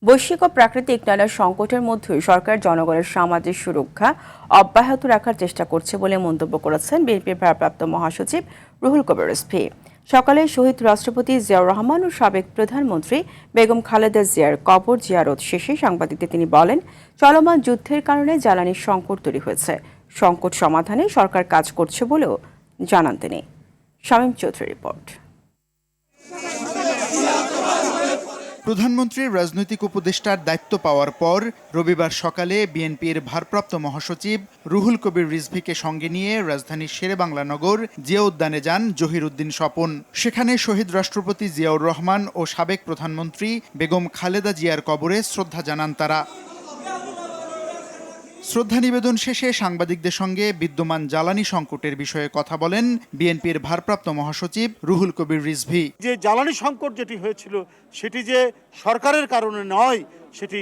বৈশ্বিক ও প্রাকৃতিক নানা সংকটের মধ্যেই সরকার জনগণের সামাজিক সুরক্ষা অব্যাহত রাখার চেষ্টা করছে বলে মন্তব্য করেছেন বিএনপির ভারপ্রাপ্ত মহাসচিব রুহুল কবির রিজভী। সকালে শহীদ রাষ্ট্রপতি জিয়াউর রহমান ও সাবেক প্রধানমন্ত্রী বেগম খালেদা জিয়ার কবর জিয়ারত শেষে সাংবাদিকদের তিনি বলেন, চলমান যুদ্ধের কারণে জ্বালানির সংকট তৈরি হয়েছে, সংকট সমাধানে সরকার কাজ করছে বলেও জানান তিনি। শামীম চৌধুরী রিপোর্ট। প্রধানমন্ত্রীর রাজনৈতিক উপদেষ্টার দায়িত্ব পাওয়ার পর রবিবার সকালে বিএনপির ভারপ্রাপ্ত মহাসচিব রুহুল কবির রিজভীকে সঙ্গে নিয়ে রাজধানীর শেরেবাংলা নগর জিয়া উদ্যানে যান জহির উদ্দিন স্বপন। সেখানে শহীদ রাষ্ট্রপতি জিয়াউর রহমান ও সাবেক প্রধানমন্ত্রী বেগম খালেদা জিয়ার কবরে শ্রদ্ধা জানান তারা। শ্রদ্ধা নিবেদন শেষে সাংবাদিকদের সঙ্গে বিদ্যমান জ্বালানি সংকটের বিষয়ে কথা বলেন বিএনপির ভারপ্রাপ্ত মহাসচিব রুহুল কবির রিজভী। যে জ্বালানি সংকট যেটি হয়েছিল সেটি যে সরকারের কারণে নয়, সেটি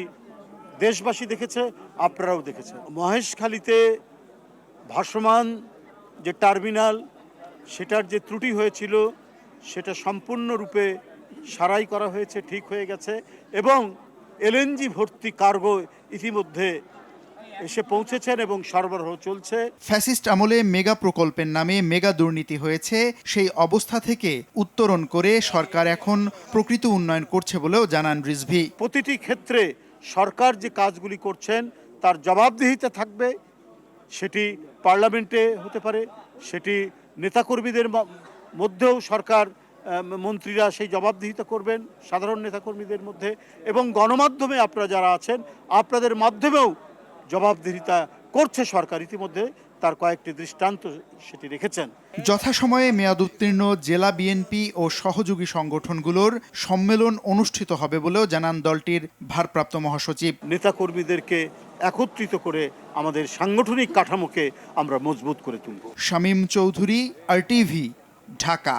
দেশবাসী দেখেছে, আপনারাও দেখেছেন। মহেশখালীতে ভাসমান যে টার্মিনাল, সেটার যে ত্রুটি হয়েছিল সেটা সম্পূর্ণরূপে সারাই করা হয়েছে, ঠিক হয়ে গেছে, এবং এলএনজি ভর্তি কার্গো ইতিমধ্যে এসে পৌঁছেছেন এবং সরবরাহ চলছে। ফ্যাসিস্ট আমলে মেগা প্রকল্পের নামে মেগা দুর্নীতি হয়েছে, সেই অবস্থা থেকে উত্তরণ করে সরকার এখন প্রকৃত উন্নয়ন করছে বলেও জানান রিজভী। প্রতিটি ক্ষেত্রে সরকার যে কাজগুলি করছেন তার জবাবদিহিতা থাকবে, সেটি পার্লামেন্টে হতে পারে, সেটি নেতাকর্মীদের মধ্যেও সরকার মন্ত্রীরা সেই জবাবদিহিতা করবেন সাধারণ নেতাকর্মীদের মধ্যে, এবং গণমাধ্যমে আপনারা যারা আছেন আপনাদের মাধ্যমেও জবাবদিহিতা করছে সরকার। ইতিমধ্যে তার কয়েকটি দৃষ্টান্ত সেটি রেখেছেন। যথাসময়ে মেয়াদ উত্তীর্ণ জেলা বিএনপি ও সহযোগী সংগঠনগুলোর সম্মেলন অনুষ্ঠিত হবে বলেও জানান দলটির ভারপ্রাপ্ত মহাসচিব। নেতাকর্মীদেরকে একত্রিত করে আমাদের সাংগঠনিক কাঠামোকে আমরা মজবুত করে তুলব। শামীম চৌধুরী, RTV, ঢাকা।